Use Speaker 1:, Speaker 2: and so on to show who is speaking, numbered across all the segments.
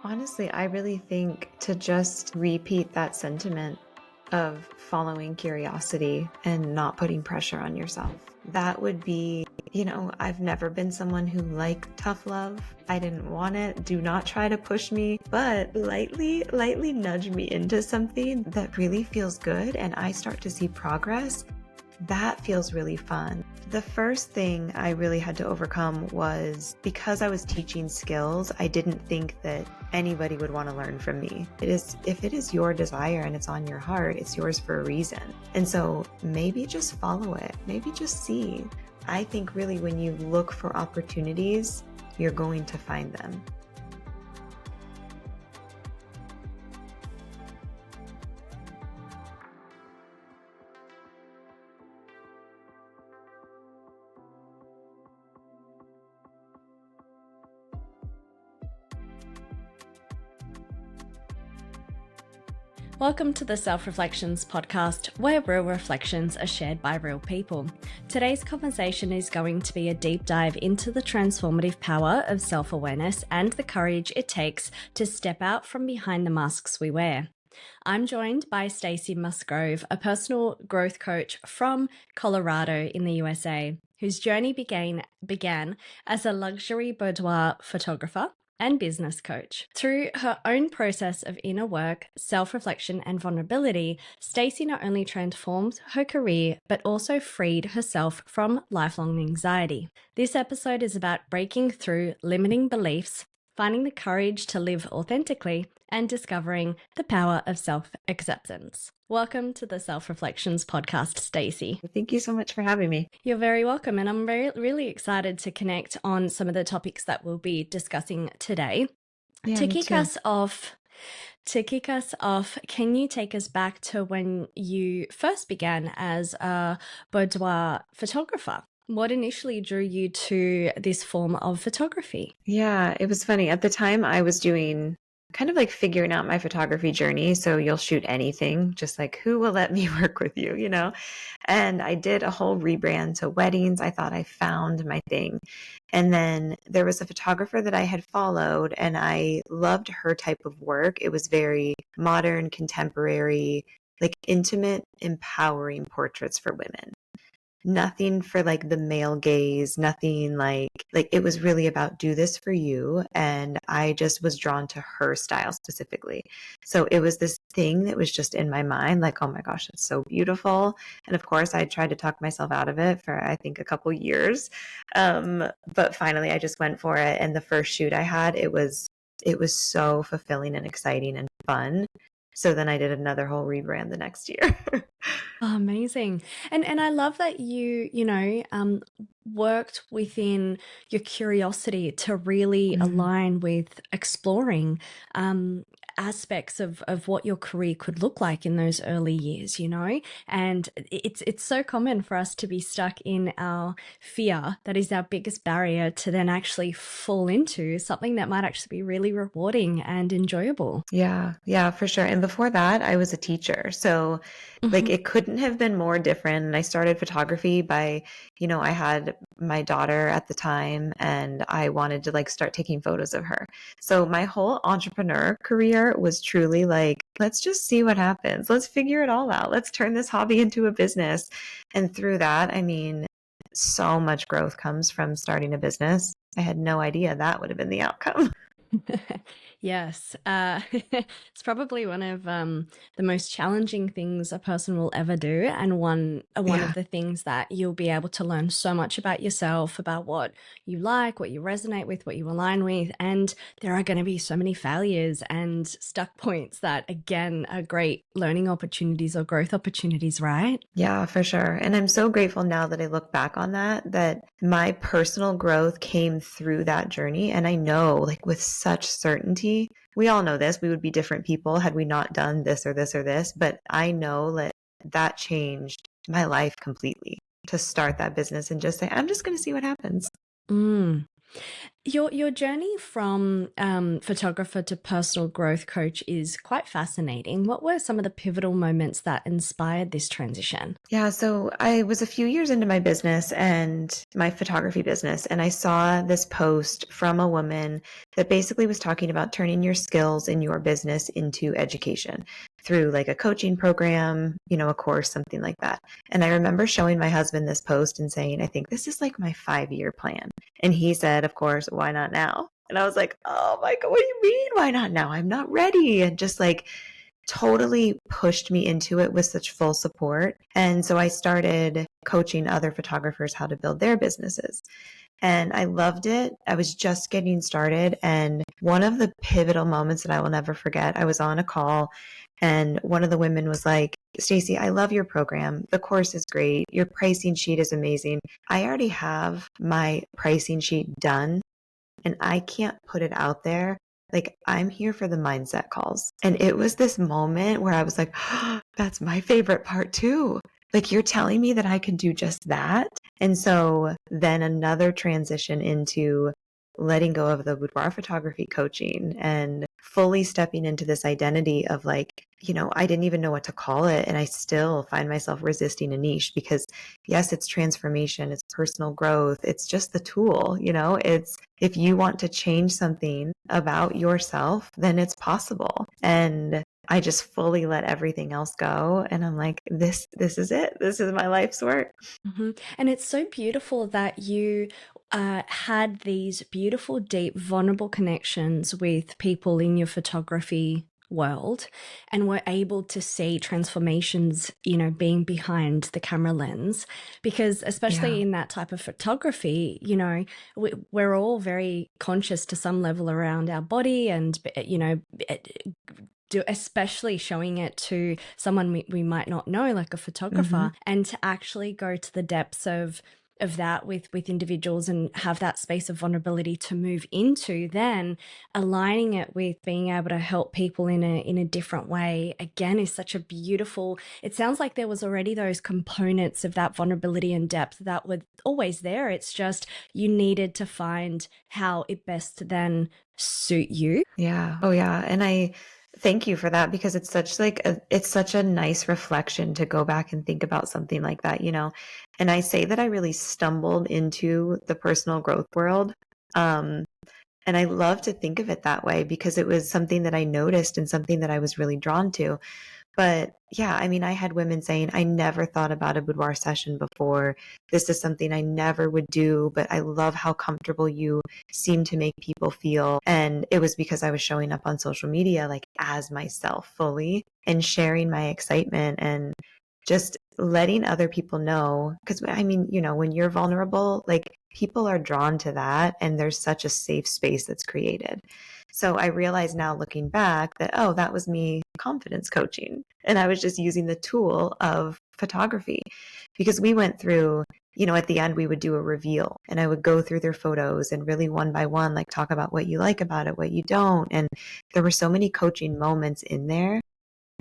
Speaker 1: Honestly, I really think to just repeat that sentiment of following curiosity and not putting pressure on yourself. That would be, I've never been someone who liked tough love. I didn't want it. Do not try to push me, but lightly nudge me into something that really feels good and I start to see progress. That feels really fun. The first thing I really had to overcome was because I was teaching skills, I didn't think that anybody would want to learn from me. If it is your desire and it's on your heart, it's yours for a reason. And so maybe just follow it. Maybe just see. I think really when you look for opportunities, you're going to find them.
Speaker 2: Welcome to the Self-Reflections podcast, where real reflections are shared by real people. Today's conversation is going to be a deep dive into the transformative power of self-awareness and the courage it takes to step out from behind the masks we wear. I'm joined by Stacy Musgrave, a personal growth coach from Colorado in the USA, whose journey began as a luxury boudoir photographer and business coach. Through her own process of inner work, self-reflection, and vulnerability, Stacy not only transformed her career, but also freed herself from lifelong anxiety. This episode is about breaking through limiting beliefs, finding the courage to live authentically, and discovering the power of self-acceptance. Welcome to the Self-Reflections podcast, Stacy.
Speaker 1: Thank you so much for having me.
Speaker 2: You're very welcome, and I'm really excited to connect on some of the topics that we'll be discussing today.
Speaker 1: Yeah,
Speaker 2: To kick us off, can you take us back to when you first began as a boudoir photographer? What initially drew you to this form of photography?
Speaker 1: Yeah, it was funny. At the time, I was doing kind of like figuring out my photography journey. So you'll shoot anything, just like who will let me work with you, And I did a whole rebrand to weddings. I thought I found my thing. And then there was a photographer that I had followed and I loved her type of work. It was very modern, contemporary, like intimate, empowering portraits for women. Nothing for like the male gaze, nothing like it was really about do this for you. And I just was drawn to her style specifically. So it was this thing that was just in my mind, like, oh my gosh, it's so beautiful. And of course I tried to talk myself out of it for, I think, a couple years. But finally I just went for it. And the first shoot I had, it was so fulfilling and exciting and fun. So then I did another whole rebrand the next year.
Speaker 2: Oh, amazing. And I love that you worked within your curiosity to really align with exploring aspects of what your career could look like in those early years, and it's so common for us to be stuck in our fear. That is our biggest barrier to then actually fall into something that might actually be really rewarding and enjoyable.
Speaker 1: Yeah, for sure. And before that, I was a teacher. So like it couldn't have been more different. And I started photography by, I had my daughter at the time and I wanted to like start taking photos of her. So my whole entrepreneur career was truly like, let's just see what happens. Let's figure it all out. Let's turn this hobby into a business. And through that, I mean, so much growth comes from starting a business. I had no idea that would have been the outcome.
Speaker 2: Yes, it's probably one of the most challenging things a person will ever do, and one of the things that you'll be able to learn so much about yourself, about what you like, what you resonate with, what you align with, and there are going to be so many failures and stuck points that, again, are great learning opportunities or growth opportunities, right?
Speaker 1: Yeah, for sure. And I'm so grateful now that I look back on that my personal growth came through that journey. And I know, like, with such certainty, we all know this, we would be different people had we not done this or this or this. But I know that changed my life completely to start that business and just say, I'm just going to see what happens.
Speaker 2: Your journey from photographer to personal growth coach is quite fascinating. What were some of the pivotal moments that inspired this transition?
Speaker 1: Yeah, so I was a few years into my business and my photography business, and I saw this post from a woman that basically was talking about turning your skills in your business into education through like a coaching program, a course, something like that. And I remember showing my husband this post and saying, I think this is like my 5-year plan. And he said, of course, why not now? And I was like, oh my God, what do you mean? Why not now? I'm not ready. And just like totally pushed me into it with such full support. And so I started coaching other photographers how to build their businesses. And I loved it. I was just getting started. And one of the pivotal moments that I will never forget, I was on a call and one of the women was like, Stacy, I love your program. The course is great. Your pricing sheet is amazing. I already have my pricing sheet done and I can't put it out there. Like, I'm here for the mindset calls. And it was this moment where I was like, oh, that's my favorite part too. Like, you're telling me that I can do just that. And so then another transition into letting go of the boudoir photography coaching and fully stepping into this identity of like, I didn't even know what to call it. And I still find myself resisting a niche because yes, it's transformation, it's personal growth, it's just the tool, it's if you want to change something about yourself, then it's possible. And I just fully let everything else go. And I'm like, this is it. This is my life's work.
Speaker 2: Mm-hmm. And it's so beautiful that you had these beautiful, deep, vulnerable connections with people in your photography world and were able to see transformations, being behind the camera lens. Because especially in that type of photography, we're all very conscious to some level around our body and, especially showing it to someone we might not know, like a photographer, and to actually go to the depths of that with individuals and have that space of vulnerability to move into, then aligning it with being able to help people in a different way, again, is such a beautiful, it sounds like there was already those components of that vulnerability and depth that were always there. It's just you needed to find how it best then suit you.
Speaker 1: Yeah. Oh yeah. And I thank you for that because it's such a nice reflection to go back and think about something like that, And I say that I really stumbled into the personal growth world. And I love to think of it that way because it was something that I noticed and something that I was really drawn to. But yeah, I mean, I had women saying, I never thought about a boudoir session before. This is something I never would do, but I love how comfortable you seem to make people feel. And it was because I was showing up on social media, like as myself fully and sharing my excitement and just letting other people know. Because I mean, when you're vulnerable, like people are drawn to that and there's such a safe space that's created. So I realize now looking back that, oh, that was me confidence coaching. And I was just using the tool of photography because we went through, at the end, we would do a reveal and I would go through their photos and really one by one, like talk about what you like about it, what you don't. And there were so many coaching moments in there.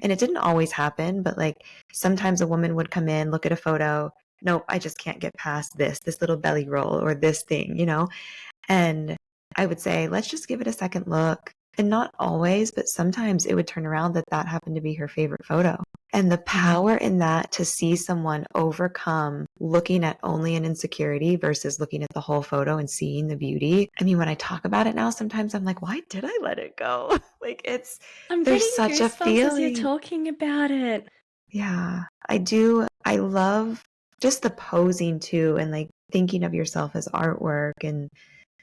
Speaker 1: And it didn't always happen, but like sometimes a woman would come in, look at a photo. Nope, I just can't get past this little belly roll or this thing, And I would say, let's just give it a second look. And not always, but sometimes it would turn around that happened to be her favorite photo. And the power in that to see someone overcome looking at only an insecurity versus looking at the whole photo and seeing the beauty. I mean, when I talk about it now, sometimes I'm like, why did I let it go? Like
Speaker 2: I'm
Speaker 1: there's
Speaker 2: getting
Speaker 1: such a
Speaker 2: goosebumps as you're
Speaker 1: feeling.
Speaker 2: talking about it.
Speaker 1: Yeah, I do. I love just the posing too and like thinking of yourself as artwork and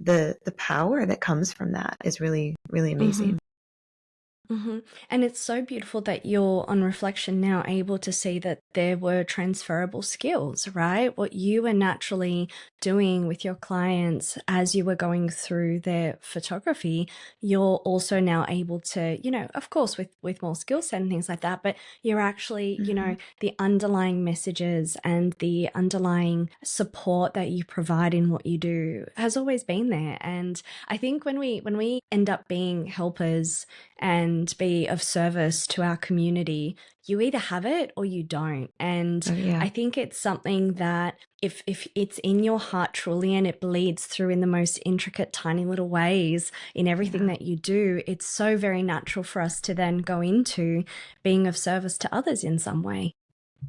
Speaker 1: the power that comes from that is really, really amazing.
Speaker 2: Mm-hmm. And it's so beautiful that you're on reflection now able to see that there were transferable skills, right? What you were naturally doing with your clients as you were going through their photography, you're also now able to, of course, with more skill set and things like that, but you're actually, the underlying messages and the underlying support that you provide in what you do has always been there. And I think when we end up being helpers and and be of service to our community, you either have it or you don't. And I think it's something that if it's in your heart truly and it bleeds through in the most intricate, tiny little ways in everything that you do, it's so very natural for us to then go into being of service to others in some way.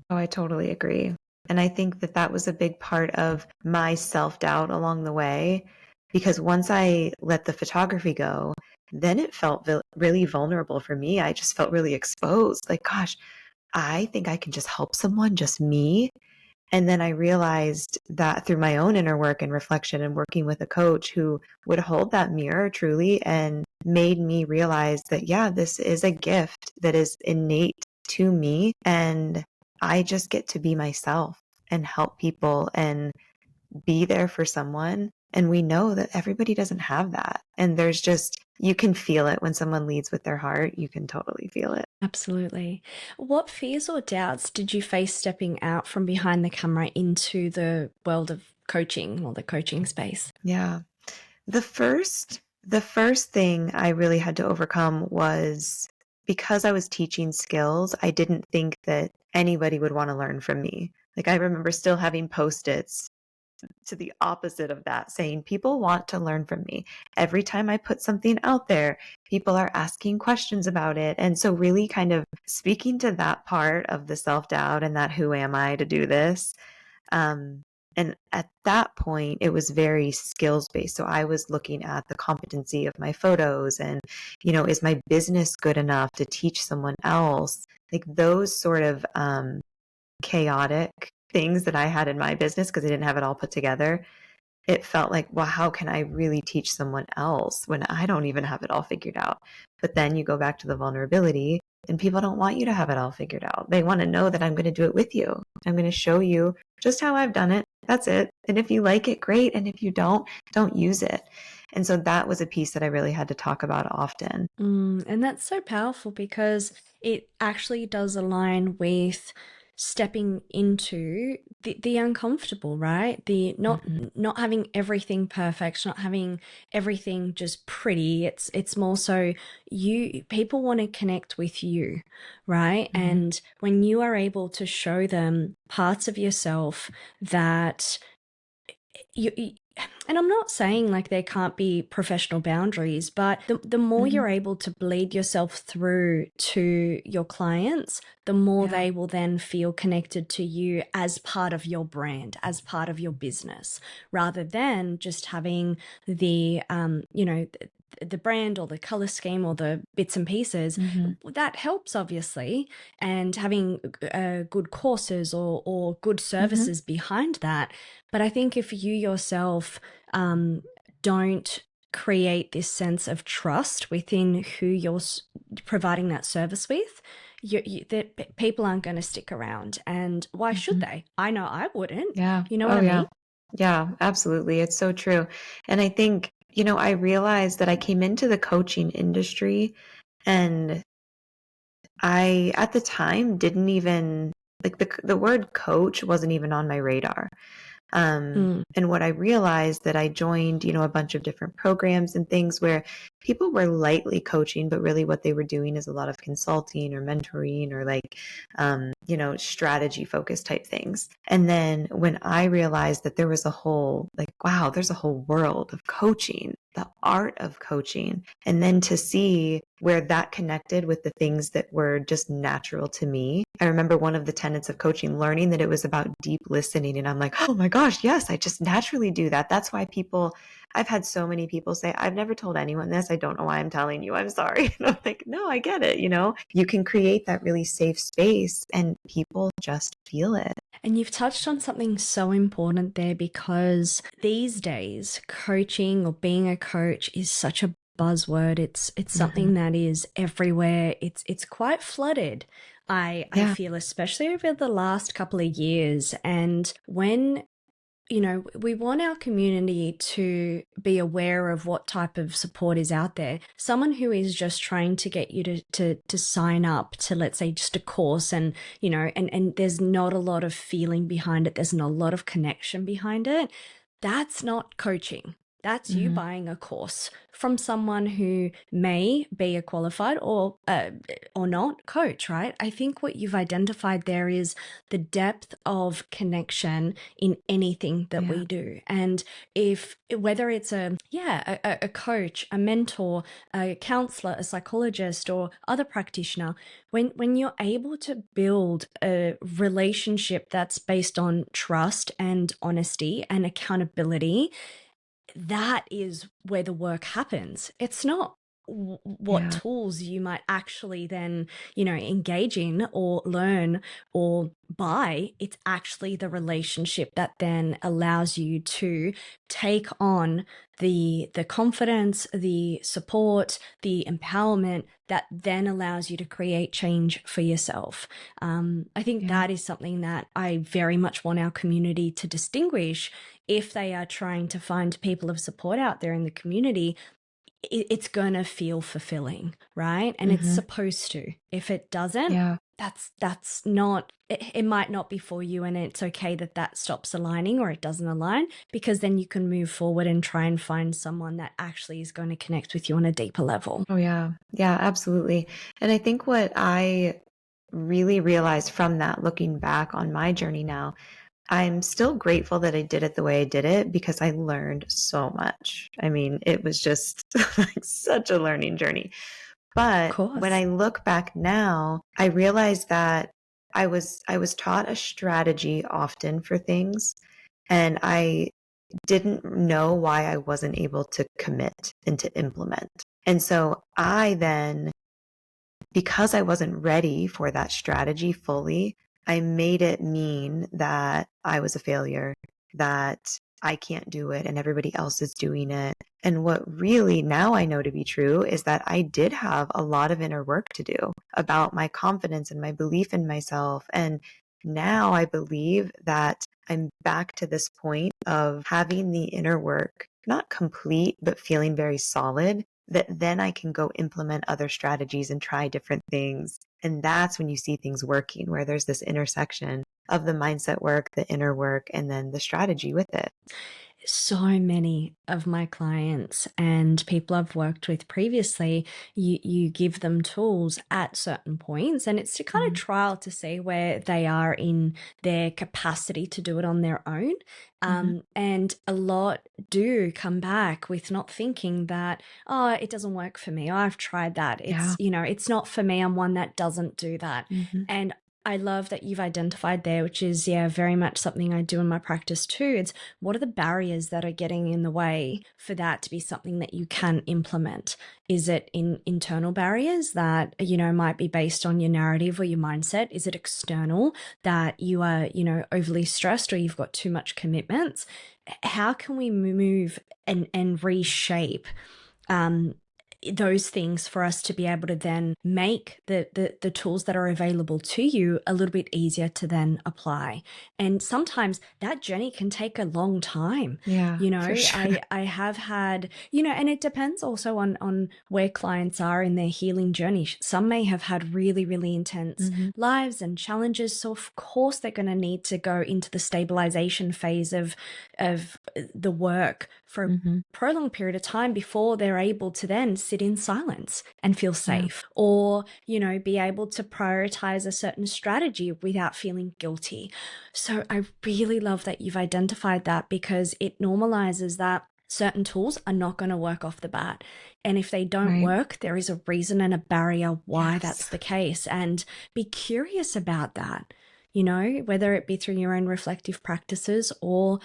Speaker 1: Oh, I totally agree. And I think that that was a big part of my self-doubt along the way, because once I let the photography go, then it felt really vulnerable for me. I just felt really exposed. Like, gosh, I think I can just help someone, just me. And then I realized that through my own inner work and reflection and working with a coach who would hold that mirror truly and made me realize that, yeah, this is a gift that is innate to me. And I just get to be myself and help people and be there for someone. And we know that everybody doesn't have that. And there's just, you can feel it when someone leads with their heart. You can totally feel it.
Speaker 2: Absolutely. What fears or doubts did you face stepping out from behind the camera into the world of coaching or the coaching space?
Speaker 1: Yeah. The first thing I really had to overcome was because I was teaching skills, I didn't think that anybody would want to learn from me. Like I remember still having Post-its to the opposite of that, saying people want to learn from me. Every time I put something out there, people are asking questions about it. And so really kind of speaking to that part of the self-doubt and that who am I to do this? And at that point, it was very skills based. So I was looking at the competency of my photos and, is my business good enough to teach someone else? Like those sort of chaotic things that I had in my business because I didn't have it all put together. It felt like, well, how can I really teach someone else when I don't even have it all figured out? But then you go back to the vulnerability and people don't want you to have it all figured out. They want to know that I'm going to do it with you. I'm going to show you just how I've done it. That's it. And if you like it, great. And if you don't use it. And so that was a piece that I really had to talk about often.
Speaker 2: And that's so powerful because it actually does align with stepping into the uncomfortable, right? The not having everything perfect, not having everything just pretty. It's more so people want to connect with you, right? And when you are able to show them parts of yourself that you and I'm not saying like there can't be professional boundaries, but the more you're able to bleed yourself through to your clients, the more they will then feel connected to you as part of your brand, as part of your business, rather than just having the, the brand or the color scheme or the bits and pieces. That helps obviously, and having good courses or good services behind that. But I think if you yourself don't create this sense of trust within who you're providing that service with, that people aren't going to stick around. And why should they? I know I wouldn't.
Speaker 1: Yeah.
Speaker 2: You know what I mean?
Speaker 1: Yeah, absolutely. It's so true. And I think, I realized that I came into the coaching industry and I, at the time, didn't even, like the word coach wasn't even on my radar. And what I realized that I joined, a bunch of different programs and things where people were lightly coaching, but really what they were doing is a lot of consulting or mentoring or like, strategy focused type things. And then when I realized that there was a whole, like, wow, there's a whole world of coaching, the art of coaching. And then to see where that connected with the things that were just natural to me. I remember one of the tenets of coaching, learning that it was about deep listening. And I'm like, oh my gosh, yes, I just naturally do that. That's why I've had so many people say, I've never told anyone this. I don't know why I'm telling you. I'm sorry. And I'm like, no, I get it. You can create that really safe space and people just feel it.
Speaker 2: And you've touched on something so important there, because these days coaching or being a coach is such a buzzword. It's something that is everywhere. It's quite flooded. I feel, especially over the last couple of years. And when we want our community to be aware of what type of support is out there. Someone who is just trying to get you to sign up to, let's say, just a course and there's not a lot of feeling behind it. There's not a lot of connection behind it. That's not coaching. That's you buying a course from someone who may be a qualified or not coach, right? I think what you've identified there is the depth of connection in anything that we do. And if whether it's a coach, a mentor, a counselor, a psychologist, or other practitioner, when you're able to build a relationship that's based on trust and honesty and accountability, that is where the work happens. It's not what tools you might actually then, engage in or learn or buy. It's actually the relationship that then allows you to take on the confidence, the support, the empowerment that then allows you to create change for yourself. I think that is something that I very much want our community to distinguish. If they are trying to find people of support out there in the community, it's going to feel fulfilling, right? And it's supposed to. If it doesn't, that's not, it might not be for you, and it's okay that stops aligning or it doesn't align, because then you can move forward and try and find someone that actually is going to connect with you on a deeper level.
Speaker 1: Oh, yeah. Yeah, absolutely. And I think what I really realized from that, looking back on my journey now, I'm still grateful that I did it the way I did it, because I learned so much. I mean, it was just like such a learning journey. But when I look back now, I realized that I was taught a strategy often for things, and I didn't know why I wasn't able to commit and to implement. And so I then, because I wasn't ready for that strategy fully, I made it mean that I was a failure, that I can't do it and everybody else is doing it. And what really now I know to be true is that I did have a lot of inner work to do about my confidence and my belief in myself. And now I believe that I'm back to this point of having the inner work, not complete, but feeling very solid, that then I can go implement other strategies and try different things. And that's when you see things working, where there's this intersection of the mindset work, the inner work, and then the strategy with it.
Speaker 2: So many of my clients and people I've worked with previously, you give them tools at certain points, and it's to kind of trial to see where they are in their capacity to do it on their own. And a lot do come back with not thinking that, oh, it doesn't work for me. Oh, I've tried that. It's, it's not for me. I'm one that doesn't do that. And I love that you've identified there, which is, very much something I do in my practice too. It's what are the barriers that are getting in the way for that to be something that you can implement? Is it in internal barriers that, might be based on your narrative or your mindset? Is it external that you are, overly stressed or you've got too much commitments? How can we move and reshape those things for us to be able to then make the tools that are available to you a little bit easier to then apply? And sometimes that journey can take a long time.
Speaker 1: For sure.
Speaker 2: I have had, and it depends also on where clients are in their healing journey. Some may have had really, really intense lives and challenges. So of course they're going to need to go into the stabilization phase of the work for a prolonged period of time before they're able to then sit in silence and feel safe, or, be able to prioritize a certain strategy without feeling guilty. So I really love that you've identified that, because it normalizes that certain tools are not going to work off the bat. And if they don't work, there is a reason and a barrier why that's the case. And be curious about that, whether it be through your own reflective practices or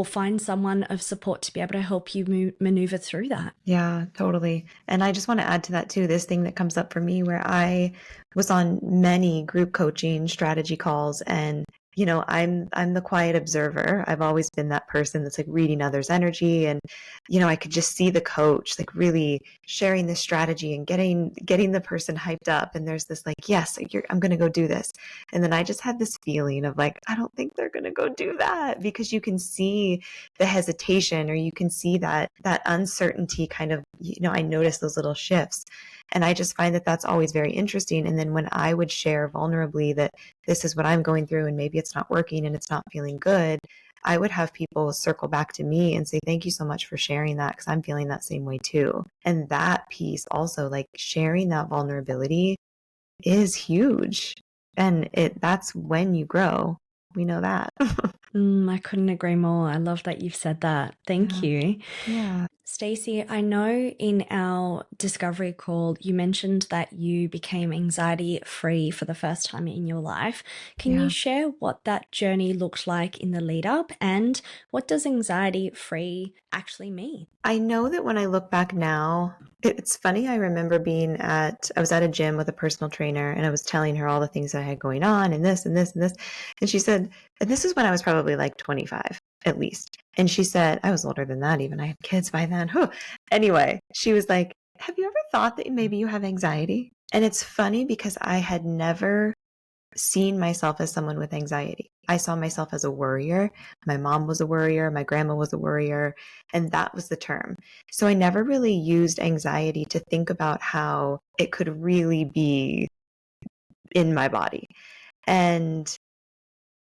Speaker 2: find someone of support to be able to help you maneuver through that.
Speaker 1: Yeah, totally. And I just want to add to that too, this thing that comes up for me where I was on many group coaching strategy calls, and I'm the quiet observer. I've always been that person that's like reading others' energy, and I could just see the coach like really sharing this strategy and getting the person hyped up, and there's this like, yes, I'm going to go do this. And then I just had this feeling of like, I don't think they're going to go do that, because you can see the hesitation, or you can see that uncertainty kind of, I notice those little shifts. And I just find that that's always very interesting. And then when I would share vulnerably that this is what I'm going through and maybe it's not working and it's not feeling good, I would have people circle back to me and say, thank you so much for sharing that, because I'm feeling that same way too. And that piece also, like sharing that vulnerability, is huge. And that's when you grow. We know that.
Speaker 2: I couldn't agree more. I love that you've said that. Thank
Speaker 1: Yeah.
Speaker 2: you.
Speaker 1: Yeah.
Speaker 2: Stacey, I know in our discovery call, you mentioned that you became anxiety free for the first time in your life. Can you
Speaker 1: Yeah.
Speaker 2: share what that journey looked like in the lead up, and what does anxiety free actually mean?
Speaker 1: I know that when I look back now, it's funny. I remember I was at a gym with a personal trainer, and I was telling her all the things that I had going on and this and this and this. And she said, and this is when I was probably like 25 at least. And she said, I was older than that even. I had kids by then. Whew. Anyway, she was like, have you ever thought that maybe you have anxiety? And it's funny because I had never seen myself as someone with anxiety. I saw myself as a worrier. My mom was a worrier. My grandma was a worrier. And that was the term. So I never really used anxiety to think about how it could really be in my body. And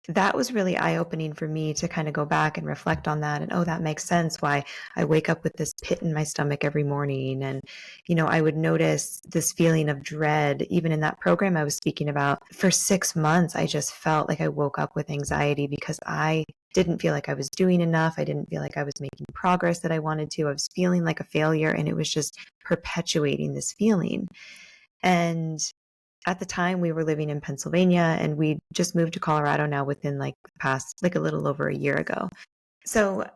Speaker 1: that was really eye-opening for me to kind of go back and reflect on that. And, oh, that makes sense why I wake up with this pit in my stomach every morning. And, I would notice this feeling of dread, even in that program I was speaking about. For 6 months, I just felt like I woke up with anxiety because I didn't feel like I was doing enough. I didn't feel like I was making progress that I wanted to. I was feeling like a failure, and it was just perpetuating this feeling. And at the time, we were living in Pennsylvania, and we just moved to Colorado now within like the past, like a little over a year ago. So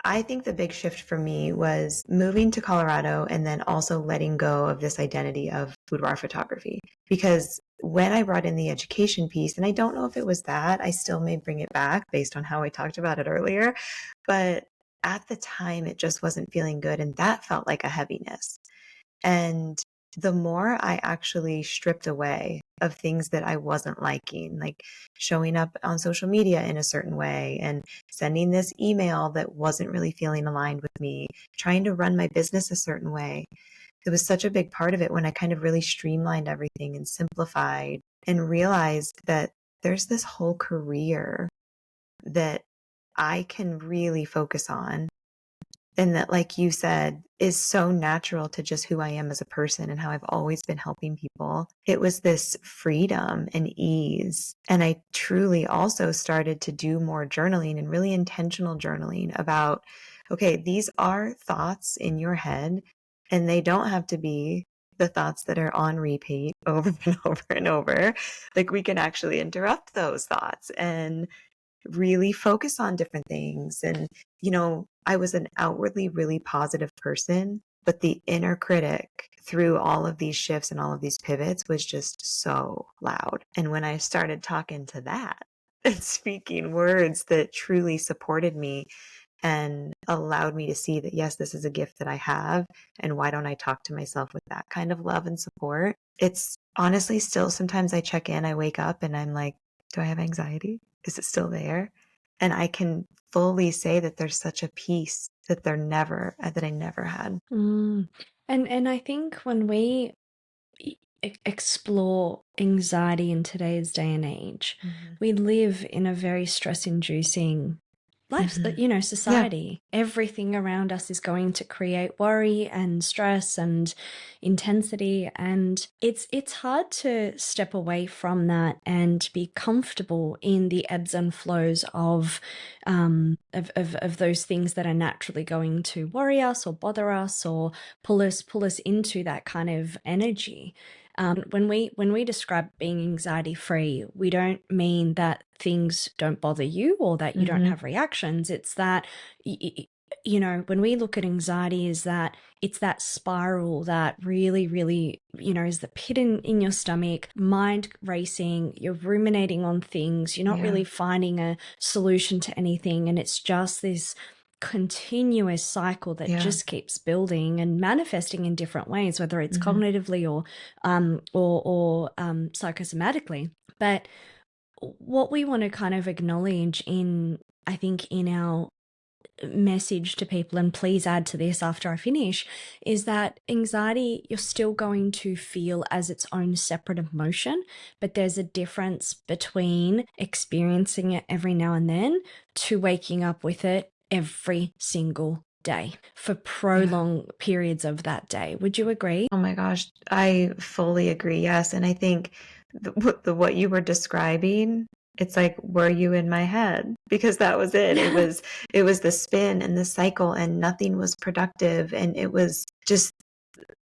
Speaker 1: I think the big shift for me was moving to Colorado and then also letting go of this identity of boudoir photography. Because when I brought in the education piece, and I don't know if it was that, I still may bring it back based on how I talked about it earlier, but at the time, it just wasn't feeling good. And that felt like a heaviness. And the more I actually stripped away of things that I wasn't liking, like showing up on social media in a certain way and sending this email that wasn't really feeling aligned with me, trying to run my business a certain way. It was such a big part of it when I kind of really streamlined everything and simplified and realized that there's this whole career that I can really focus on, and that, like you said, is so natural to just who I am as a person and how I've always been helping people. It was this freedom and ease. And I truly also started to do more journaling and really intentional journaling about, okay, these are thoughts in your head, and they don't have to be the thoughts that are on repeat over and over and over. Like, we can actually interrupt those thoughts and really focus on different things. And, I was an outwardly really positive person, but the inner critic through all of these shifts and all of these pivots was just so loud. And when I started talking to that and speaking words that truly supported me and allowed me to see that, yes, this is a gift that I have, and why don't I talk to myself with that kind of love and support? It's honestly still, sometimes I check in, I wake up and I'm like, do I have anxiety? Is it still there? And I can fully say that there's such a peace that I never had.
Speaker 2: And I think when we explore anxiety in today's day and age, we live in a very stress-inducing life,
Speaker 1: Yeah.
Speaker 2: society. Everything around us is going to create worry and stress and intensity, and it's hard to step away from that and be comfortable in the ebbs and flows of those things that are naturally going to worry us or bother us or pull us into that kind of energy. When we describe being anxiety free, we don't mean that things don't bother you or that you don't have reactions. It's that, when we look at anxiety, is that it's that spiral that really, really, is the pit in your stomach, mind racing, you're ruminating on things, you're not really finding a solution to anything. And it's just this continuous cycle that just keeps building and manifesting in different ways, whether it's cognitively or psychosomatically. But what we want to kind of acknowledge I think in our message to people, and please add to this after I finish, is that anxiety you're still going to feel as its own separate emotion, but there's a difference between experiencing it every now and then to waking up with it every single day for prolonged periods of that day. Would you agree?
Speaker 1: Oh my gosh, I fully agree. Yes. And I think what you were describing, it's like, were you in my head? Because that was it. It was the spin and the cycle, and nothing was productive. And it was just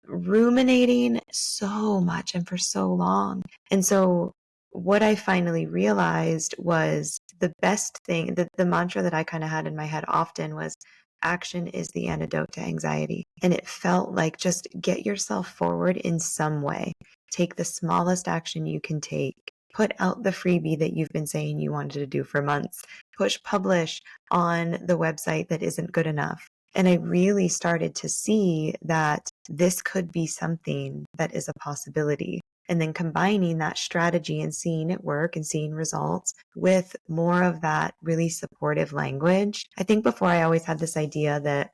Speaker 1: ruminating so much and for so long. And so what I finally realized was the best thing, the mantra that I kind of had in my head often was, action is the antidote to anxiety. And it felt like, just get yourself forward in some way. Take the smallest action you can take. Put out the freebie that you've been saying you wanted to do for months. Push publish on the website that isn't good enough. And I really started to see that this could be something that is a possibility. And then combining that strategy and seeing it work and seeing results with more of that really supportive language. I think before I always had this idea that,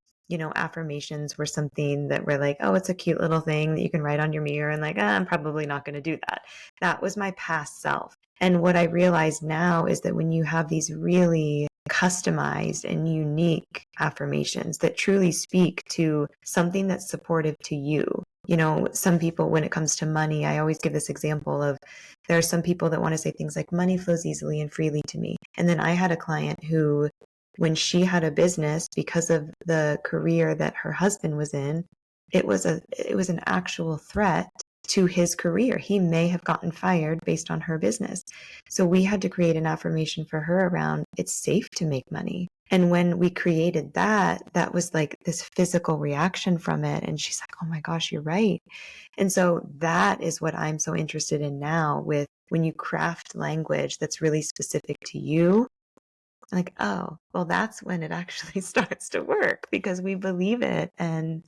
Speaker 1: affirmations were something that were like, oh, it's a cute little thing that you can write on your mirror, and like, I'm probably not going to do that. That was my past self. And what I realize now is that when you have these really customized and unique affirmations that truly speak to something that's supportive to you. Some people, when it comes to money, I always give this example of, there are some people that want to say things like, money flows easily and freely to me. And then I had a client who, when she had a business, because of the career that her husband was in, it was an actual threat to his career. He may have gotten fired based on her business. So we had to create an affirmation for her around, it's safe to make money. And when we created that was like this physical reaction from it. And she's like, oh my gosh, you're right. And so that is what I'm so interested in now, with when you craft language that's really specific to you, like, oh, well, that's when it actually starts to work, because we believe it. And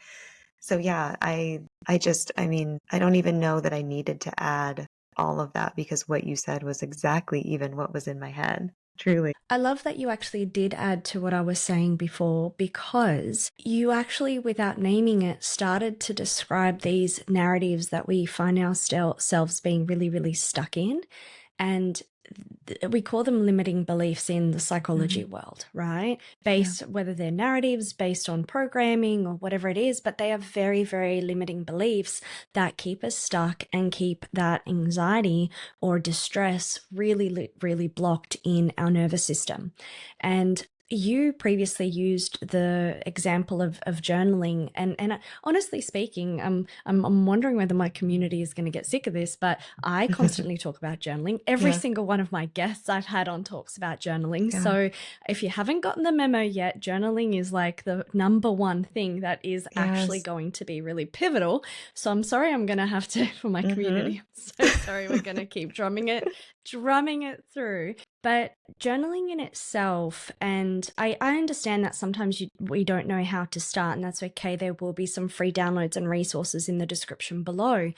Speaker 1: so, yeah, I don't even know that I needed to add all of that, because what you said was exactly even what was in my head. Truly.
Speaker 2: I love that you actually did add to what I was saying before, because you actually, without naming it, started to describe these narratives that we find ourselves being really, really stuck in. And we call them limiting beliefs in the psychology world, right? Whether they're narratives based on programming or whatever it is, but they are very, very limiting beliefs that keep us stuck and keep that anxiety or distress really, really blocked in our nervous system. And you previously used the example of journaling, and honestly speaking, I'm wondering whether my community is going to get sick of this, but I constantly talk about journaling. Every single one of my guests I've had on talks about journaling.
Speaker 1: Yeah.
Speaker 2: So if you haven't gotten the memo yet, journaling is like the number one thing that is actually going to be really pivotal. So I'm sorry, I'm going to have to, for my community, I'm so sorry, we're going to keep drumming it through. But journaling in itself, and I understand that sometimes we don't know how to start, and that's okay. There will be some free downloads and resources in the description below.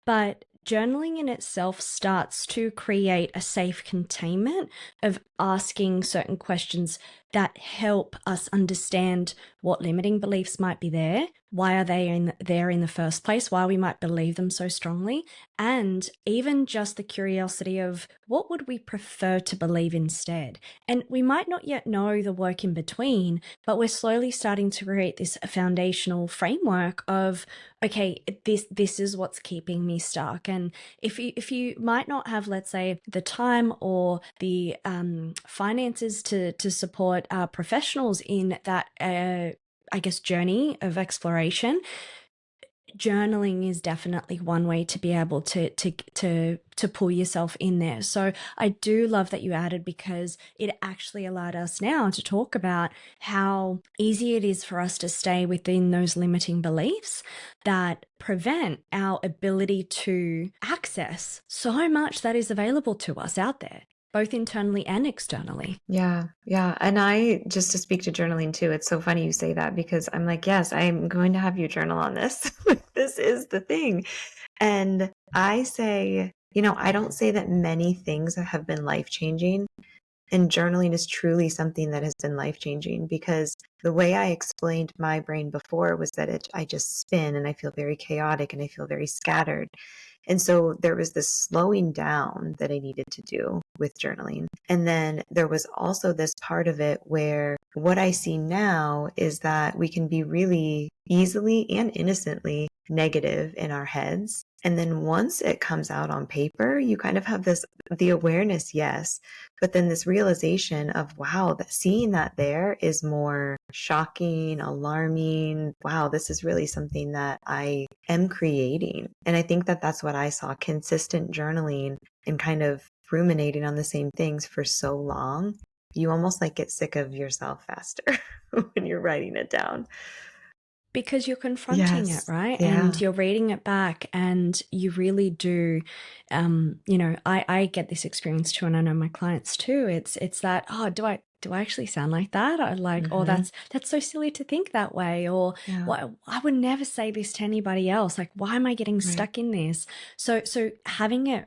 Speaker 2: But journaling in itself starts to create a safe containment of asking certain questions that help us understand what limiting beliefs might be there, why are they there in the first place, why we might believe them so strongly, and even just the curiosity of what would we prefer to believe instead. And we might not yet know the work in between, but we're slowly starting to create this foundational framework of, okay, this is what's keeping me stuck. And if you might not have, let's say, the time or the finances to support professionals in that journey of exploration, journaling is definitely one way to be able to pull yourself in there. So I do love that you added, because it actually allowed us now to talk about how easy it is for us to stay within those limiting beliefs that prevent our ability to access so much that is available to us out there, both internally and externally.
Speaker 1: Yeah. And I, just to speak to journaling too, it's so funny you say that, because I'm like, yes, I'm going to have you journal on this. This is the thing. And I say, I don't say that many things have been life-changing, And journaling is truly something that has been life-changing, because the way I explained my brain before was that I just spin and I feel very chaotic and I feel very scattered. And so there was this slowing down that I needed to do with journaling. And then there was also this part of it where what I see now is that we can be really easily and innocently negative in our heads. And then once it comes out on paper, you kind of have the awareness, yes, but then this realization of, wow, that seeing that there is more shocking, alarming. Wow, this is really something that I am creating. And I think that that's what I saw: consistent journaling and kind of ruminating on the same things for so long. You almost like get sick of yourself faster when you're writing it down.
Speaker 2: Because you're confronting it, right?
Speaker 1: Yeah.
Speaker 2: And you're reading it back, and you really do, I get this experience too, and I know my clients too. It's that, oh, do I actually sound like that? Or like, oh, that's so silly to think that way. Or
Speaker 1: Yeah.
Speaker 2: I would never say this to anybody else. Like, why am I getting stuck in this? So having it,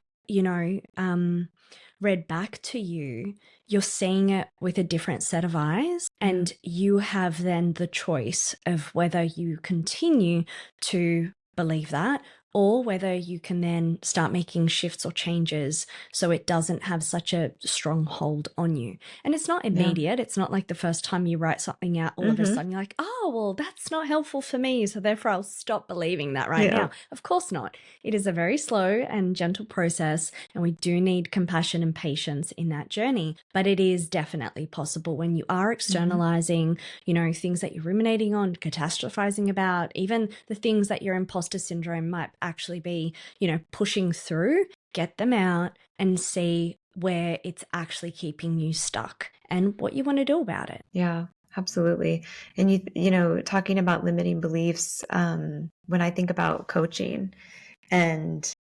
Speaker 2: read back to you, you're seeing it with a different set of eyes, and you have then the choice of whether you continue to believe that, or whether you can then start making shifts or changes so it doesn't have such a strong hold on you. And it's not immediate. It's not like the first time you write something out, all of a sudden you're like, oh, well, that's not helpful for me, so therefore I'll stop believing that right now. Of course not. It is a very slow and gentle process, and we do need compassion and patience in that journey. But it is definitely possible when you are externalizing, things that you're ruminating on, catastrophizing about, even the things that your imposter syndrome might actually be, pushing through. Get them out and see where it's actually keeping you stuck and what you want to do about it.
Speaker 1: Yeah, absolutely. And talking about limiting beliefs, when I think about coaching and,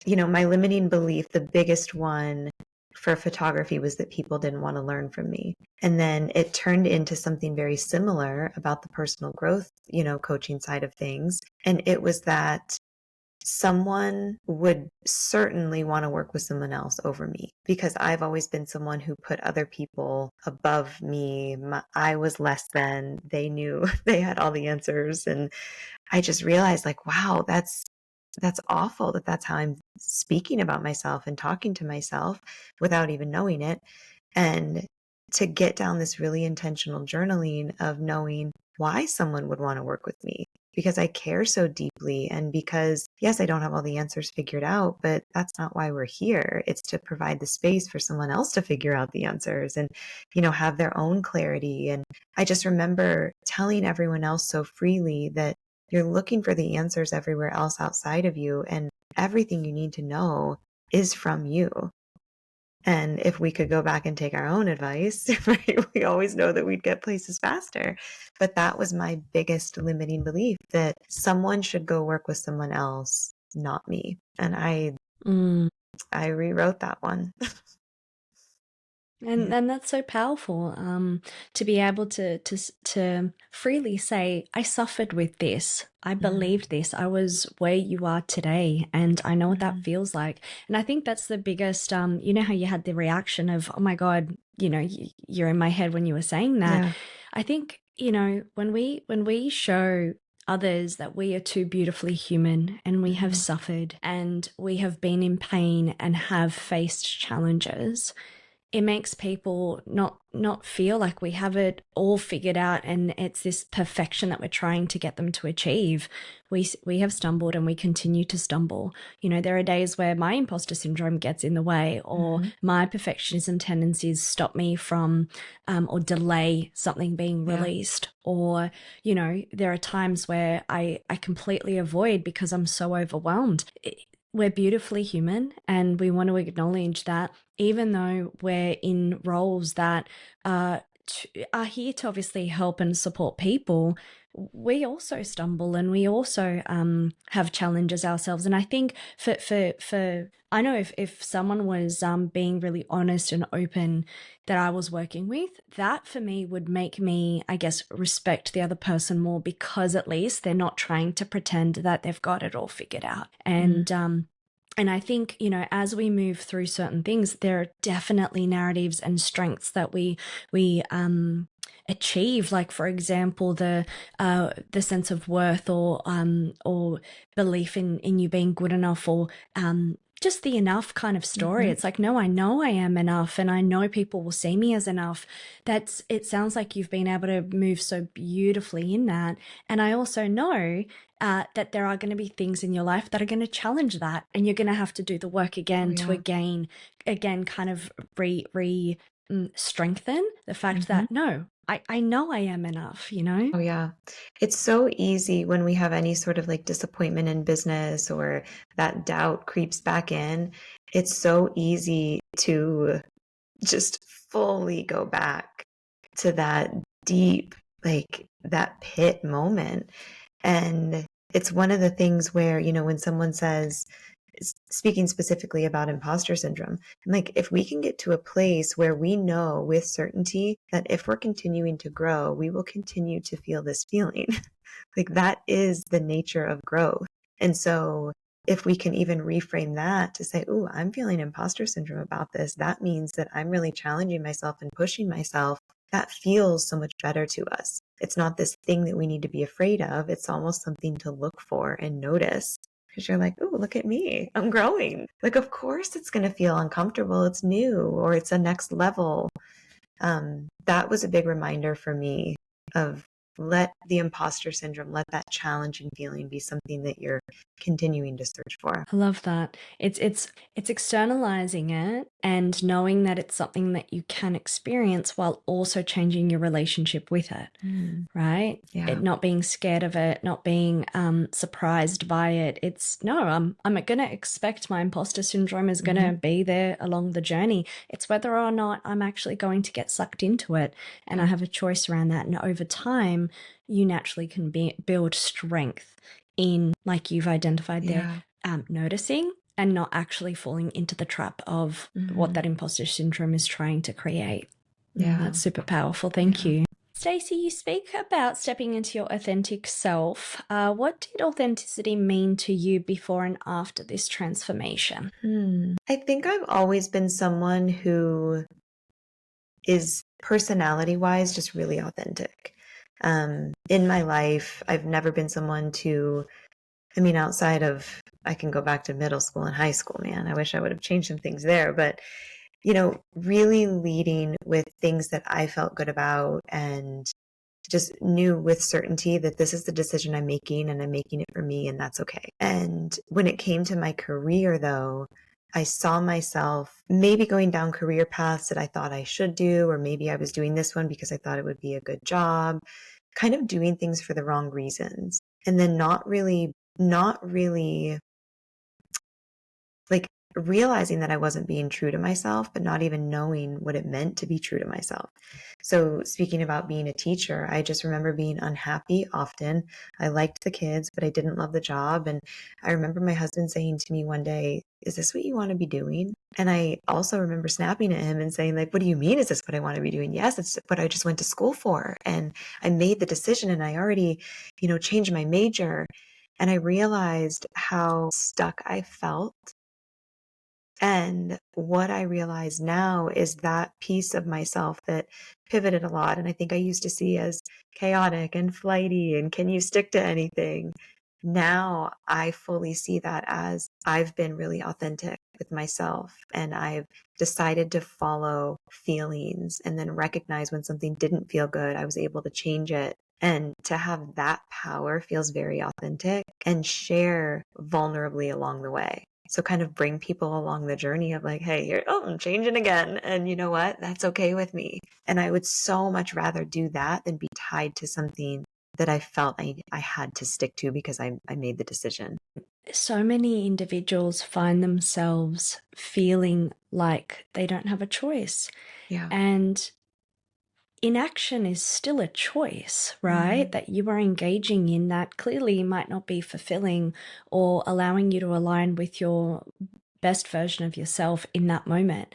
Speaker 1: my limiting belief, the biggest one for photography was that people didn't want to learn from me. And then it turned into something very similar about the personal growth, coaching side of things. And it was that someone would certainly want to work with someone else over me, because I've always been someone who put other people above me. I was less than. They knew they had all the answers. And I just realized, like, wow, that's awful that's how I'm speaking about myself and talking to myself without even knowing it. And to get down this really intentional journaling of knowing why someone would want to work with me, because I care so deeply, and because, yes, I don't have all the answers figured out, but that's not why we're here. It's to provide the space for someone else to figure out the answers and, have their own clarity. And I just remember telling everyone else so freely that you're looking for the answers everywhere else outside of you, and everything you need to know is from you. And if we could go back and take our own advice, right, we always know that we'd get places faster. But that was my biggest limiting belief, that someone should go work with someone else, not me. And I rewrote that one.
Speaker 2: And that's so powerful, to be able to freely say, I suffered with this, I believed this, I was where you are today, and I know what that feels like. And I think that's the biggest, how you had the reaction of, oh my God, you're in my head when you were saying that.
Speaker 1: Yeah.
Speaker 2: I think, when we show others that we are too beautifully human, and we have suffered, and we have been in pain and have faced challenges, it makes people not feel like we have it all figured out, and it's this perfection that we're trying to get them to achieve. We have stumbled, and we continue to stumble. There are days where my imposter syndrome gets in the way, or my perfectionism tendencies stop me from or delay something being released. Or, there are times where I completely avoid because I'm so overwhelmed. We're beautifully human, and we want to acknowledge that, even though we're in roles that are here to obviously help and support people, we also stumble, and we also have challenges ourselves. And I think for I know if someone was being really honest and open that I was working with, that for me would make me, I guess, respect the other person more, because at least they're not trying to pretend that they've got it all figured out. And And I think, you know, as we move through certain things, there are definitely narratives and strengths that we achieve. Like, for example, the sense of worth, or belief in you being good enough, or just the enough kind of story.
Speaker 1: Mm-hmm.
Speaker 2: It's like, no, I know I am enough, and I know people will see me as enough. It sounds like you've been able to move so beautifully in that. And I also know that there are going to be things in your life that are going to challenge that, and you're going to have to do the work
Speaker 1: Oh,
Speaker 2: again to
Speaker 1: yeah.
Speaker 2: again kind of strengthen the fact
Speaker 1: Mm-hmm.
Speaker 2: that no, I know I am enough, you know?
Speaker 1: Oh, yeah. It's so easy when we have any sort of like disappointment in business or that doubt creeps back in. It's so easy to just fully go back to that deep, like that pit moment. And it's one of the things where, when someone says, speaking specifically about imposter syndrome, I'm like, if we can get to a place where we know with certainty that if we're continuing to grow, we will continue to feel this feeling, like that is the nature of growth. And so if we can even reframe that to say, "Ooh, I'm feeling imposter syndrome about this," that means that I'm really challenging myself and pushing myself. That feels so much better to us. It's not this thing that we need to be afraid of. It's almost something to look for and notice, because you're like, "Ooh, look at me. I'm growing." Like, of course it's going to feel uncomfortable. It's new, or it's a next level. That was a big reminder for me of, let the imposter syndrome, let that challenging feeling be something that you're continuing to search for.
Speaker 2: I love that. It's externalizing it and knowing that it's something that you can experience while also changing your relationship with it.
Speaker 1: Mm,
Speaker 2: Right?
Speaker 1: yeah.
Speaker 2: It not being scared of it, not being surprised by it. It's no, I'm gonna expect my imposter syndrome is
Speaker 1: Mm-hmm.
Speaker 2: gonna be there along the journey. It's whether or not I'm actually going to get sucked into it, and I
Speaker 1: Yeah.
Speaker 2: have a choice around that. And over time, you naturally can build strength in, like you've identified there,
Speaker 1: Yeah.
Speaker 2: noticing and not actually falling into the trap of what
Speaker 1: Mm-hmm.
Speaker 2: that imposter syndrome is trying to create.
Speaker 1: Yeah.
Speaker 2: That's super powerful. Thank
Speaker 1: Yeah.
Speaker 2: you. Stacey, you speak about stepping into your authentic self. What did authenticity mean to you before and after this transformation?
Speaker 1: I think I've always been someone who is personality wise just really authentic. In my life, I've never been someone to, outside of, I can go back to middle school and high school, man. I wish I would have changed some things there, but really leading with things that I felt good about and just knew with certainty that this is the decision I'm making and I'm making it for me and that's okay. And when it came to my career though, I saw myself maybe going down career paths that I thought I should do, or maybe I was doing this one because I thought it would be a good job, kind of doing things for the wrong reasons. And then not really like realizing that I wasn't being true to myself, but not even knowing what it meant to be true to myself. So speaking about being a teacher, I just remember being unhappy often. I liked the kids, but I didn't love the job. And I remember my husband saying to me one day, "Is this what you want to be doing?" And I also remember snapping at him and saying, like, "What do you mean? Is this what I want to be doing?" "Yes, it's what I just went to school for. And I made the decision and I already, changed my major." And I realized how stuck I felt. And what I realize now is that piece of myself that pivoted a lot. And I think I used to see as chaotic and flighty and can you stick to anything? Now I fully see that as I've been really authentic with myself and I've decided to follow feelings and then recognize when something didn't feel good, I was able to change it. And to have that power feels very authentic and share vulnerably along the way. So kind of bring people along the journey of like, hey, here, oh, I'm changing again. And you know what? That's okay with me. And I would so much rather do that than be tied to something that I felt I had to stick to because I made the decision.
Speaker 2: So many individuals find themselves feeling like they don't have a choice.
Speaker 1: Yeah.
Speaker 2: And inaction is still a choice, right?
Speaker 1: Mm-hmm.
Speaker 2: That you are engaging in that clearly might not be fulfilling or allowing you to align with your best version of yourself in that moment.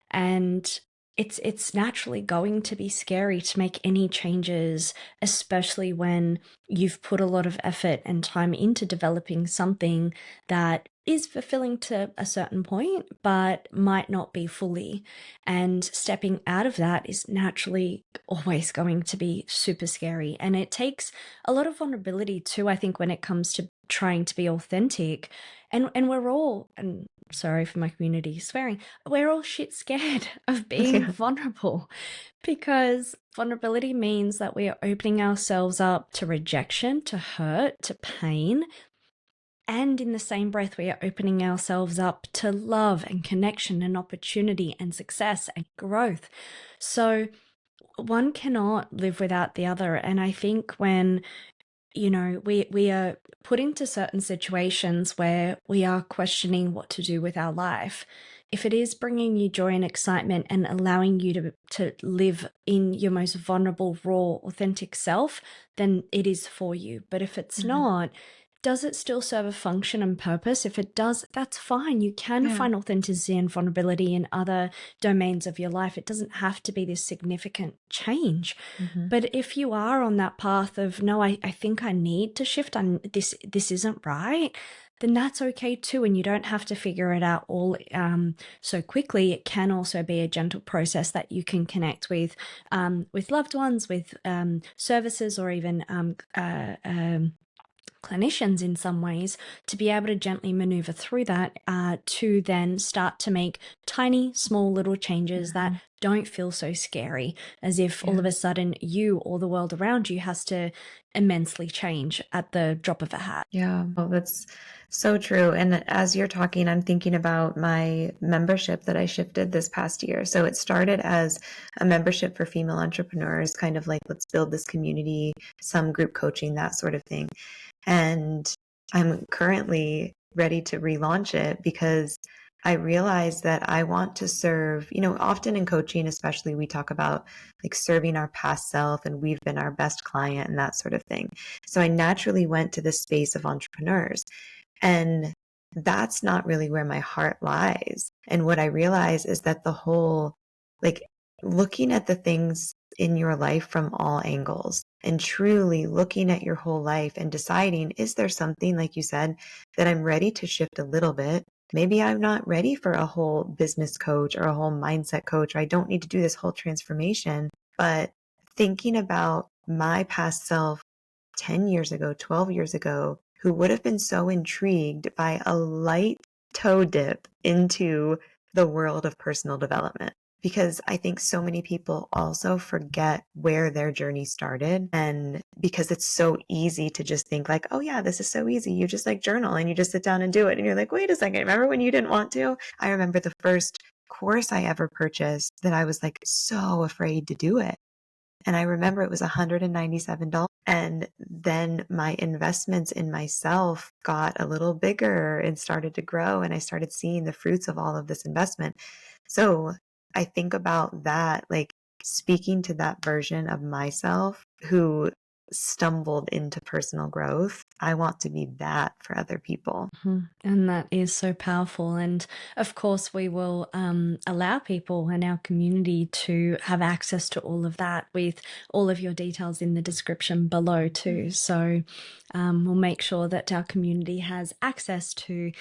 Speaker 2: And it's naturally going to be scary to make any changes, especially when you've put a lot of effort and time into developing something that is fulfilling to a certain point, but might not be fully. And stepping out of that is naturally always going to be super scary. And it takes a lot of vulnerability too, I think, when it comes to trying to be authentic. And we're all, and sorry for my community swearing, we're all shit scared of being vulnerable, because vulnerability means that we are opening ourselves up to rejection, to hurt, to pain. And in the same breath, we are opening ourselves up to love and connection and opportunity and success and growth. So one cannot live without the other. And I think when, you know, we are put into certain situations where we are questioning what to do with our life, if it is bringing you joy and excitement and allowing you to live in your most vulnerable, raw, authentic self, then it is for you. But if it's not, does it still serve a function and purpose? If it does, that's fine. You can find authenticity and vulnerability in other domains of your life. It doesn't have to be this significant change. But if you are on that path of, no, I think I need to shift, this isn't right, then that's okay too. And you don't have to figure it out all so quickly. It can also be a gentle process that you can connect with loved ones, with services, or even clinicians in some ways, to be able to gently maneuver through that, to then start to make tiny, small little changes that don't feel so scary, as if all of a sudden you or the world around you has to immensely change at the drop of a hat.
Speaker 1: Yeah, well, that's so true. And as you're talking, I'm thinking about my membership that I shifted this past year. So it started as a membership for female entrepreneurs, kind of like, let's build this community, some group coaching, that sort of thing. And I'm currently ready to relaunch it because I realized that I want to serve, often in coaching, especially, we talk about like serving our past self and we've been our best client and that sort of thing. So I naturally went to the space of entrepreneurs, and that's not really where my heart lies. And what I realize is that the whole, like, looking at the things in your life from all angles and truly looking at your whole life and deciding, is there something, like you said, that I'm ready to shift a little bit? Maybe I'm not ready for a whole business coach or a whole mindset coach, or I don't need to do this whole transformation. But thinking about my past self 10 years ago, 12 years ago, who would have been so intrigued by a light toe dip into the world of personal development. Because I think so many people also forget where their journey started. And because it's so easy to just think like, oh yeah, this is so easy. You just like journal and you just sit down and do it. And you're like, wait a second, remember when you didn't want to? I remember the first course I ever purchased that I was like so afraid to do it. And I remember it was $197. And then my investments in myself got a little bigger and started to grow. And I started seeing the fruits of all of this investment. So I think about that, like speaking to that version of myself who stumbled into personal growth. I want to be that for other people.
Speaker 2: And that is so powerful. And of course, we will allow people in our community to have access to all of that, with all of your details in the description below too. So we'll make sure that our community has access to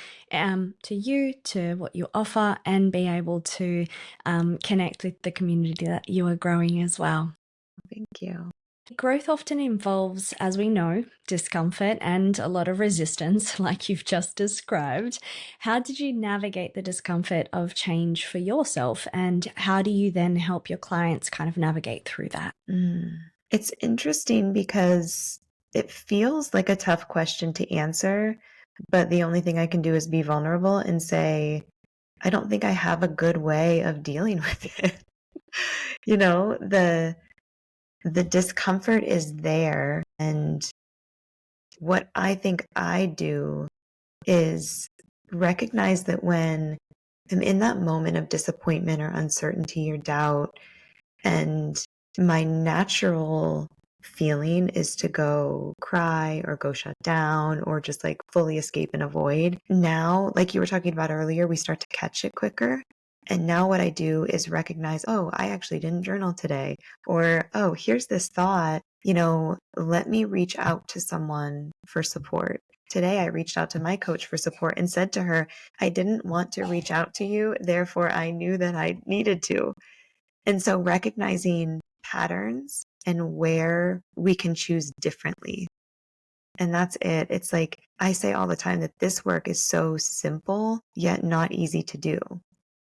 Speaker 2: you, to what you offer, and be able to connect with the community that you are growing as well.
Speaker 1: Thank you.
Speaker 2: Growth often involves, as we know, discomfort and a lot of resistance, like you've just described. How did you navigate the discomfort of change for yourself, and how do you then help your clients kind of navigate through that?
Speaker 1: It's interesting because it feels like a tough question to answer, but the only thing I can do is be vulnerable and say, I don't think I have a good way of dealing with it. The discomfort is there. And what I think I do is recognize that when I'm in that moment of disappointment or uncertainty or doubt, and my natural feeling is to go cry or go shut down or just like fully escape and avoid. Now, like you were talking about earlier, we start to catch it quicker. And now what I do is recognize, oh, I actually didn't journal today. Or, oh, here's this thought, let me reach out to someone for support. today I reached out to my coach for support and said to her, I didn't want to reach out to you, therefore I knew that I needed to. And so recognizing patterns and where we can choose differently. And that's it. It's like I say all the time that this work is so simple, yet not easy to do.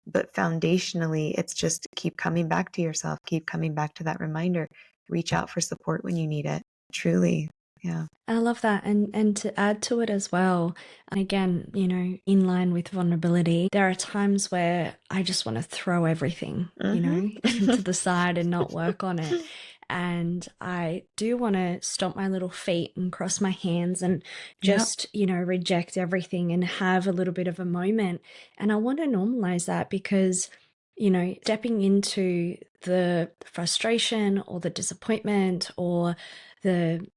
Speaker 1: But foundationally, it's just keep coming back to yourself, keep coming back to that reminder, reach out for support when you need it. Truly. Yeah.
Speaker 2: I love that. And to add to it as well, and again, in line with vulnerability, there are times where I just want to throw everything, to the side and not work on it. And I do want to stomp my little feet and cross my hands and just, reject everything and have a little bit of a moment. And I want to normalize that because, stepping into the frustration or the disappointment or the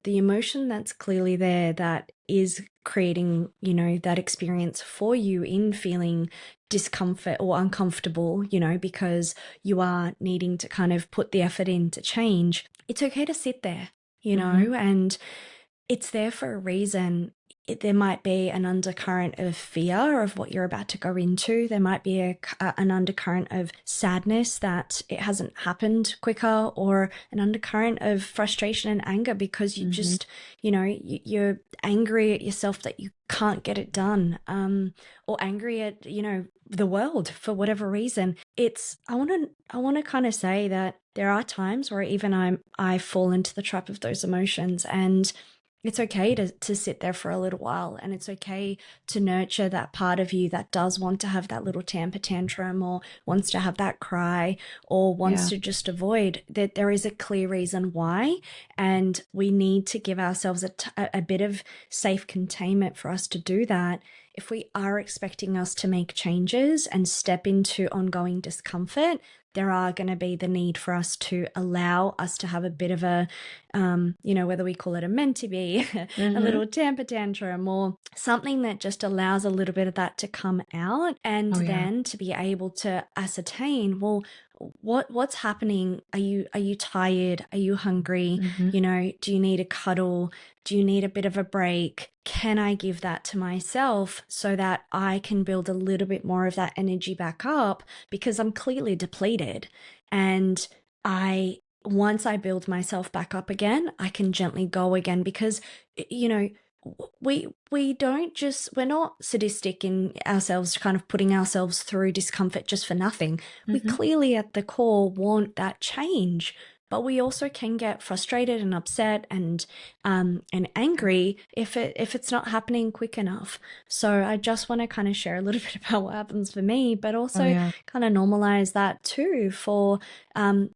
Speaker 2: emotion that's clearly there that is creating, that experience for you in feeling discomfort or uncomfortable, because you are needing to kind of put the effort in to change. It's okay to sit there, and it's there for a reason. There might be an undercurrent of fear of what you're about to go into. There might be an undercurrent of sadness that it hasn't happened quicker, or an undercurrent of frustration and anger because you just, you're angry at yourself that you can't get it done, or angry at, the world for whatever reason. I want to kind of say that there are times where even I fall into the trap of those emotions, and it's okay to sit there for a little while, and it's okay to nurture that part of you that does want to have that little temper tantrum or wants to have that cry or wants to just avoid that. There is a clear reason why, and we need to give ourselves a bit of safe containment for us to do that. If we are expecting us to make changes and step into ongoing discomfort, there are going to be the need for us to allow us to have a bit of a, whether we call it a meant to be, a little temper tantrum or something that just allows a little bit of that to come out, and then to be able to ascertain, well, what's happening? Are you tired? Are you hungry? Do you need a cuddle? Do you need a bit of a break? Can I give that to myself so that I can build a little bit more of that energy back up, because I'm clearly depleted, and once I build myself back up again, I can gently go again, because we don't just, we're not sadistic in ourselves, kind of putting ourselves through discomfort just for nothing. We clearly at the core want that change, but we also can get frustrated and upset and angry if it's not happening quick enough. So I just want to kind of share a little bit about what happens for me, but also kind of normalize that too, for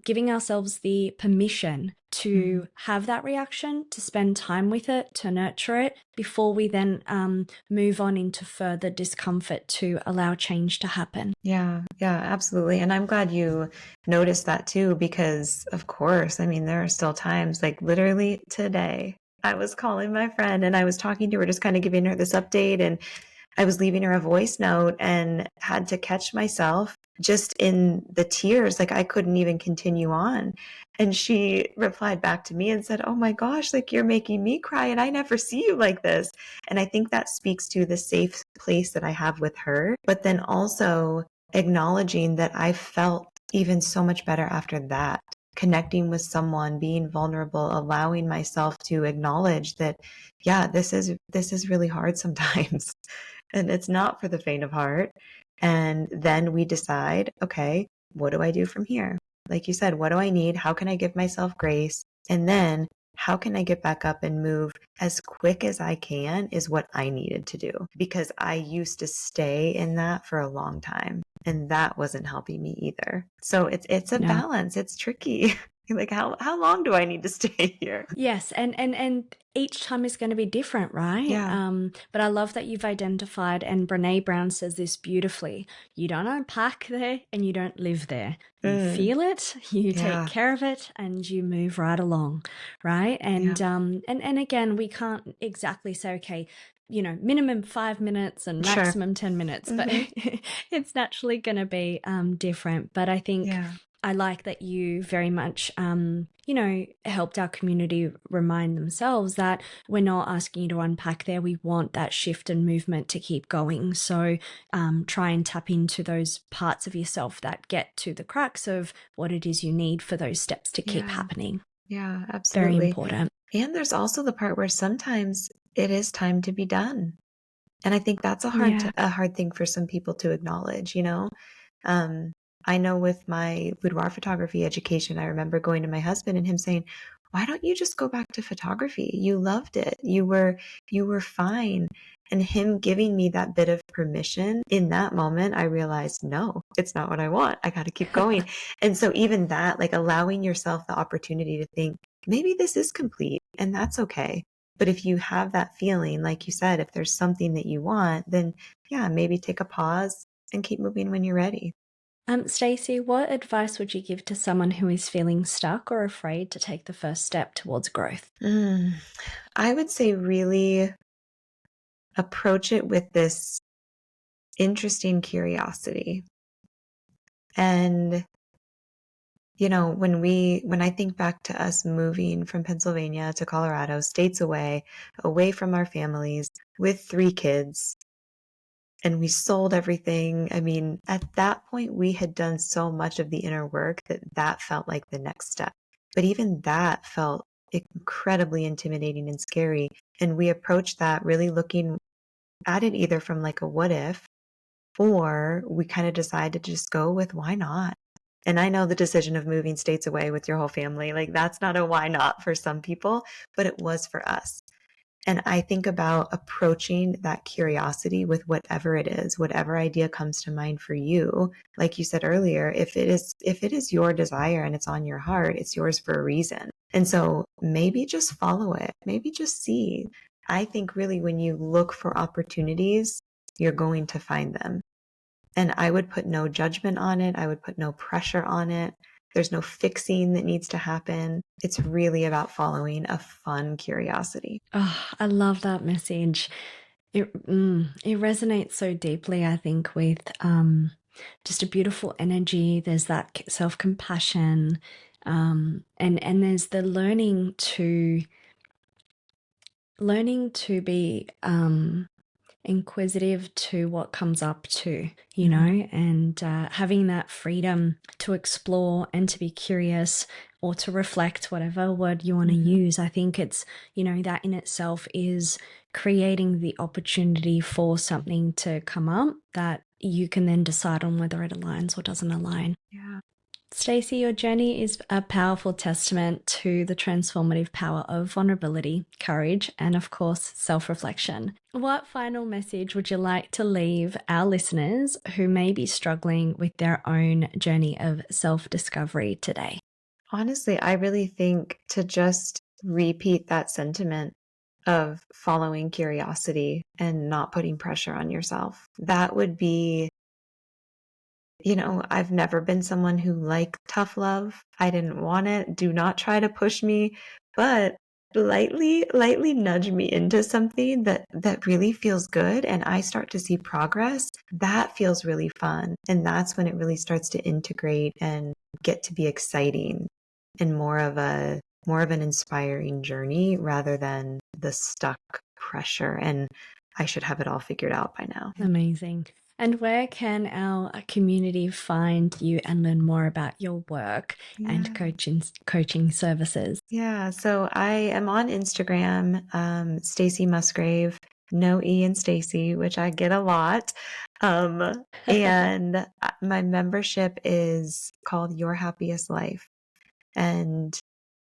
Speaker 2: giving ourselves the permission to have that reaction, to spend time with it, to nurture it before we then move on into further discomfort to allow change to happen.
Speaker 1: Yeah, absolutely. And I'm glad you noticed that too, because of course, I mean, there are still times, like literally today, I was calling my friend and I was talking to her, just kind of giving her this update, and I was leaving her a voice note and had to catch myself just in the tears. Like I couldn't even continue on. And she replied back to me and said, oh my gosh, like you're making me cry and I never see you like this. And I think that speaks to the safe place that I have with her, but then also acknowledging that I felt even so much better after that. Connecting with someone, being vulnerable, allowing myself to acknowledge that, yeah, this is really hard sometimes. And it's not for the faint of heart. And then we decide, okay, what do I do from here? Like you said, what do I need? How can I give myself grace? And then how can I get back up and move as quick as I can is what I needed to do, because I used to stay in that for a long time and that wasn't helping me either. So it's a balance. It's tricky. Like how long do I need to stay here?
Speaker 2: Yes, and each time is going to be different, right?
Speaker 1: Yeah.
Speaker 2: But I love that you've identified, and Brene Brown says this beautifully: you don't unpack there and you don't live there. You feel it, you take care of it, and you move right along, right? And and again, we can't exactly say, okay, minimum 5 minutes and maximum 10 minutes, but it's naturally going to be different. But I think I like that you very much, helped our community remind themselves that we're not asking you to unpack there. We want that shift and movement to keep going. So try and tap into those parts of yourself that get to the crux of what it is you need for those steps to keep happening.
Speaker 1: Yeah,
Speaker 2: Very
Speaker 1: absolutely.
Speaker 2: important.
Speaker 1: And there's also the part where sometimes it is time to be done. And I think that's a
Speaker 2: Yeah.
Speaker 1: hard thing for some people to acknowledge, you know? I know with my boudoir photography education, I remember going to my husband and him saying, "Why don't you just go back to photography? You loved it. You were fine." And him giving me that bit of permission in that moment, I realized, no, it's not what I want. I got to keep going. And so even that, like allowing yourself the opportunity to think, maybe this is complete and that's okay. But if you have that feeling, like you said, if there's something that you want, then yeah, maybe take a pause and keep moving when you're ready.
Speaker 2: Stacy, what advice would you give to someone who is feeling stuck or afraid to take the first step towards growth?
Speaker 1: I would say really approach it with this interesting curiosity. And, you know, when I think back to us moving from Pennsylvania to Colorado, states away from our families with 3 kids, and we sold everything. I mean, at that point, we had done so much of the inner work that that felt like the next step. But even that felt incredibly intimidating and scary. And we approached that really looking at it either from like a what if, or we kind of decided to just go with why not. And I know the decision of moving states away with your whole family, like that's not a why not for some people, but it was for us. And I think about approaching that curiosity with whatever it is, whatever idea comes to mind for you. Like you said earlier, if it is your desire and it's on your heart, it's yours for a reason. And so maybe just follow it. Maybe just see. I think really when you look for opportunities, you're going to find them. And I would put no judgment on it. I would put no pressure on it. There's no fixing that needs to happen. It's really about following a fun curiosity.
Speaker 2: Oh, I love that message. It resonates so deeply, I think, with just a beautiful energy. There's that self-compassion, and there's the learning to be inquisitive to what comes up to, and having that freedom to explore and to be curious or to reflect, whatever word you want to use. I think it's, that in itself is creating the opportunity for something to come up that you can then decide on whether it aligns or doesn't align.
Speaker 1: Yeah.
Speaker 2: Stacy, your journey is a powerful testament to the transformative power of vulnerability, courage, and of course, self-reflection. What final message would you like to leave our listeners who may be struggling with their own journey of self-discovery today?
Speaker 1: Honestly, I really think to just repeat that sentiment of following curiosity and not putting pressure on yourself. That would be, I've never been someone who liked tough love. I didn't want it. Do not try to push me, but lightly nudge me into something that really feels good and I start to see progress. That feels really fun. And that's when it really starts to integrate and get to be exciting and more of an inspiring journey rather than the stuck pressure and I should have it all figured out by now.
Speaker 2: Amazing. And where can our community find you and learn more about your work and coaching services?
Speaker 1: Yeah, so I am on Instagram, Stacy Musgrave, no E in Stacy, which I get a lot. And my membership is called Your Happiest Life. And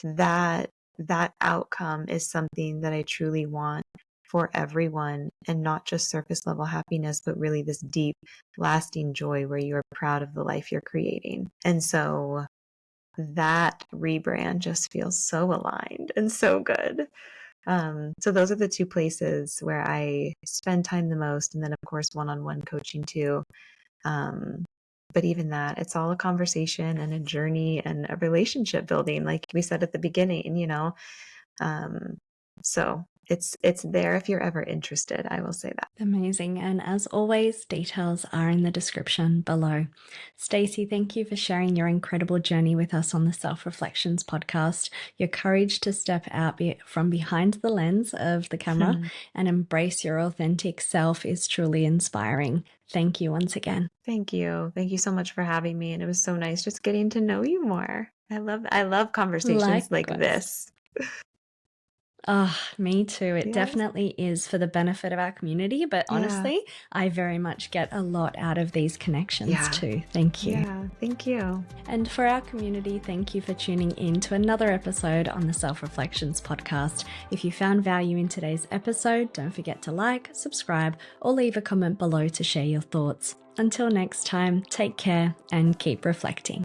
Speaker 1: that that outcome is something that I truly want for everyone and not just surface level happiness, but really this deep, lasting joy where you're proud of the life you're creating. And so that rebrand just feels so aligned and so good. So those are the 2 places where I spend time the most. And then, of course, one-on-one coaching too. But even that, it's all a conversation and a journey and a relationship building, like we said at the beginning, So it's there if you're ever interested. I will say that.
Speaker 2: Amazing. And as always, details are in the description below. Stacey, thank you for sharing your incredible journey with us on the Self Reflections podcast. Your courage to step out from behind the lens of the camera and embrace your authentic self is truly inspiring. Thank you once again.
Speaker 1: Thank you. Thank you so much for having me. And it was so nice just getting to know you more. I love conversations like this.
Speaker 2: Oh, me too. It definitely is for the benefit of our community, but honestly, I very much get a lot out of these connections too. Thank you.
Speaker 1: Yeah, thank you.
Speaker 2: And for our community, thank you for tuning in to another episode on the Self Reflections podcast. If you found value in today's episode, don't forget to like, subscribe, or leave a comment below to share your thoughts. Until next time, take care and keep reflecting.